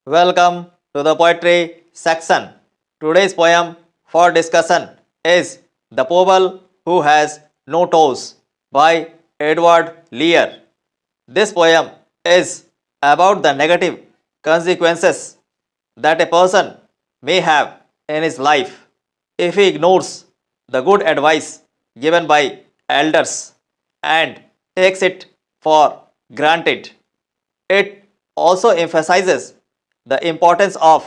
Welcome to the poetry section. Today's poem for discussion is The Pobble Who Has No Toes by Edward Lear. This poem is about the negative consequences that a person may have in his life if he ignores the good advice given by elders and takes it for granted. It also emphasizes the importance of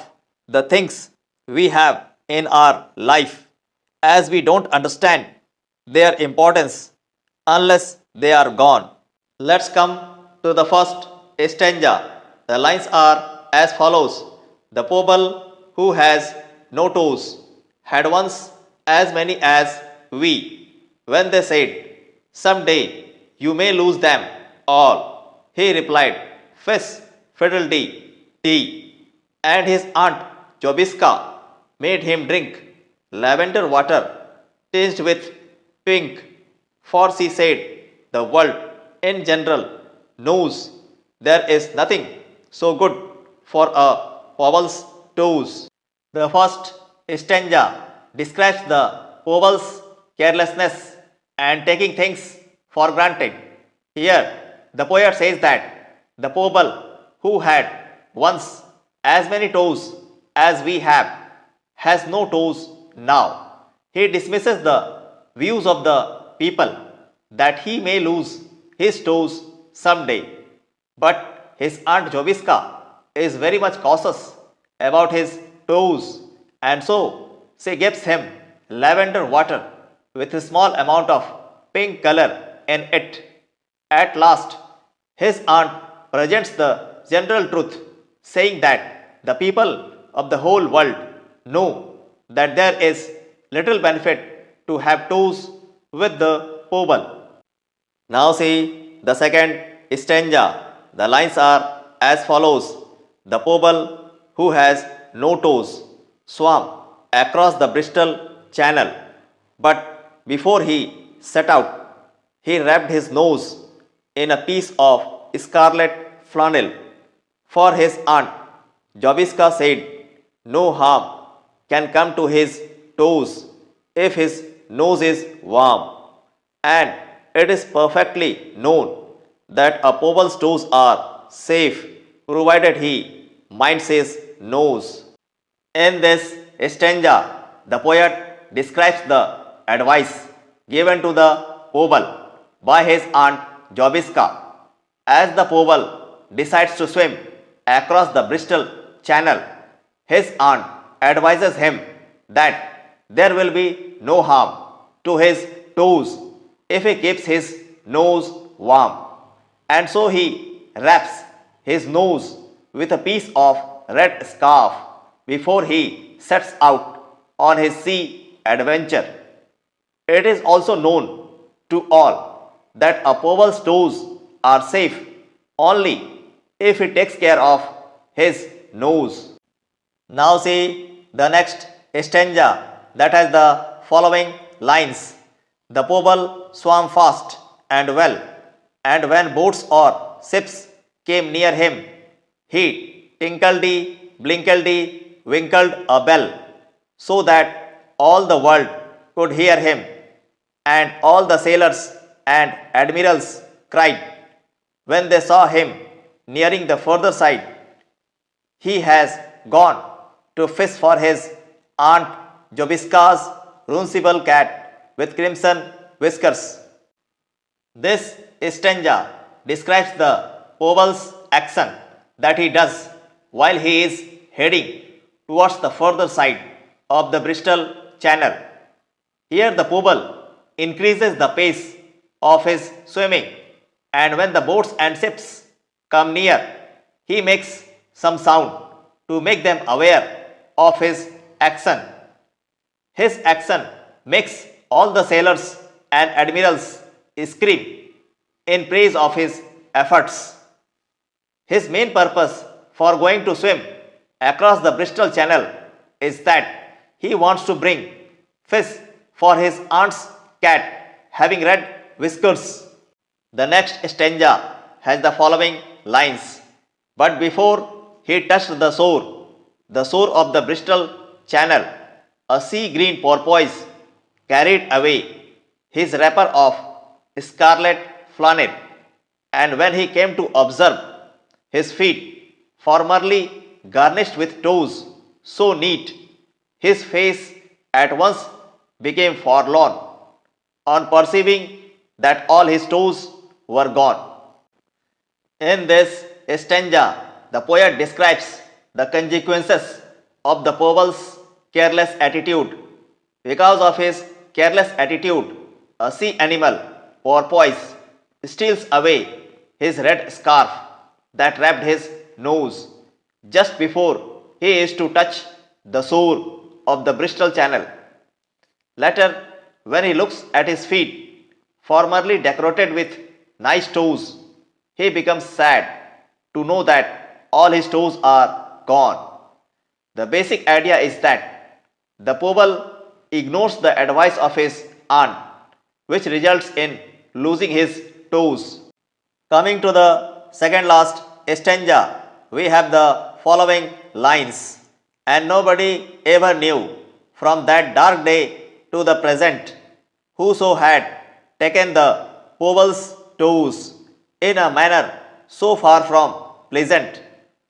the things we have in our life as we don't understand their importance unless they are gone. Let's come to the first stanza. The lines are as follows. The pobble who has no toes had once as many as we. When they said, "Someday you may lose them all," he replied, "Fis, fiddle-dee, dee." And his aunt Jobiska made him drink lavender water tinged with pink, for she said the world in general knows there is nothing so good for a Pobble's toes. The first stanza describes the Pobble's carelessness and taking things for granted. Here, the poet says that the Pobble who had once as many toes as we have has no toes now. He dismisses the views of the people that he may lose his toes someday. But his aunt Jobiska is very much cautious about his toes, and so she gives him lavender water with a small amount of pink color in it. At last, his aunt presents the general truth, saying that the people of the whole world know that there is little benefit to have toes with the Pobble. Now see the second stanza. The lines are as follows. The Pobble who has no toes swam across the Bristol Channel, but before he set out, he wrapped his nose in a piece of scarlet flannel, for his aunt Jobiska said no harm can come to his toes if his nose is warm, and it is perfectly known that a Pobble's toes are safe provided he minds his nose. In this stanza, the poet describes the advice given to the Pobble by his aunt Jobiska. As the Pobble decides to swim across the Bristol Channel, his aunt advises him that there will be no harm to his toes if he keeps his nose warm. And so he wraps his nose with a piece of red scarf before he sets out on his sea adventure. It is also known to all that a Pobble's toes are safe only if he takes care of his nose. Now see the next stanza that has the following lines. The Pobble swam fast and well, and when boats or ships came near him, he tinkledy, blinkledy, winkled a bell, so that all the world could hear him, and all the sailors and admirals cried when they saw him nearing the further side, "He has gone to fish for his aunt Jobiska's runcible cat with crimson whiskers." This stanza describes the Pobble's action that he does while he is heading towards the further side of the Bristol Channel. Here the Pobble increases the pace of his swimming, and when the boats and ships come near, he makes some sound to make them aware of his action. His action makes all the sailors and admirals scream in praise of his efforts. His main purpose for going to swim across the Bristol Channel is that he wants to bring fish for his aunt's cat having red whiskers. The next stanza has the following lines. But before he touched the shore of the Bristol Channel, a sea green porpoise carried away his wrapper of scarlet flannel, and when he came to observe his feet, formerly garnished with toes so neat, his face at once became forlorn on perceiving that all his toes were gone. In this stanza, the poet describes the consequences of the Pobble's careless attitude. Because of his careless attitude, a sea animal, porpoise, steals away his red scarf that wrapped his nose just before he is to touch the shore of the Bristol Channel. Later, when he looks at his feet, formerly decorated with nice toes, he becomes sad to know that all his toes are gone. The basic idea is that the Pobble ignores the advice of his aunt, which results in losing his toes. Coming to the second last stanza, we have the following lines. And nobody ever knew from that dark day to the present whoso had taken the Pobble's toes in a manner so far from pleasant,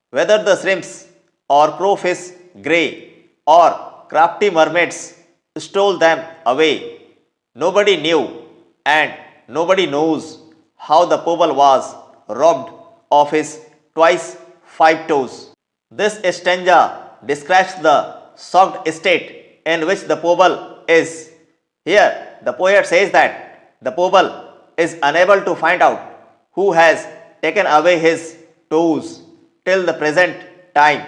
whether the shrimps or crowfish grey or crafty mermaids stole them away. Nobody knew and nobody knows how the Pobble was robbed of his twice 5 toes. This stanza describes the shocked state in which the Pobble is. Here, the poet says that the Pobble is unable to find out who has taken away his toes till the present time.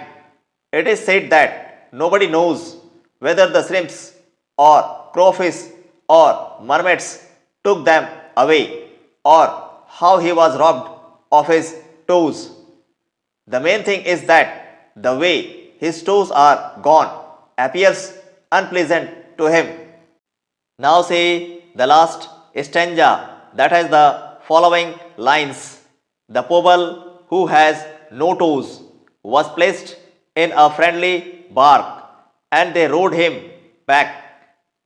It is said that nobody knows whether the shrimps or crowfish or mermaids took them away or how he was robbed of his toes. The main thing is that the way his toes are gone appears unpleasant to him. Now see the last stanza that has the following lines. The Pobble who has no toes was placed in a friendly bark, and they rowed him back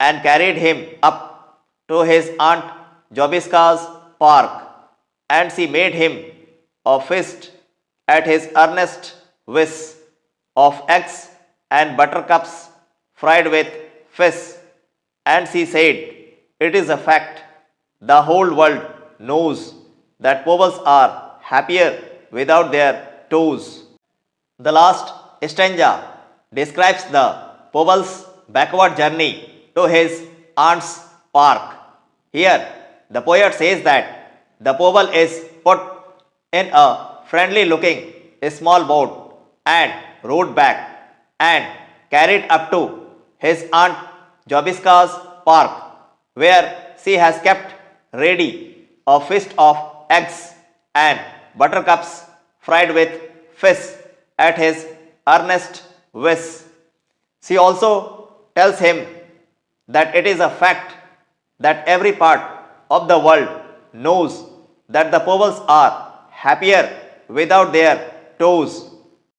and carried him up to his aunt Jobiska's park, and she made him a feast at his earnest wish of eggs and buttercups fried with fish. And she said, "It is a fact, the whole world knows that Pobbles are happier without their toes." The last stanza describes the Pobble's backward journey to his aunt's park. Here, the poet says that the Pobble is put in a friendly looking small boat and rowed back and carried up to his aunt Jobiska's park, where she has kept ready a feast of eggs and buttercups fried with fish at his earnest wish. She also tells him that it is a fact that every part of the world knows that the Pobbles are happier without their toes.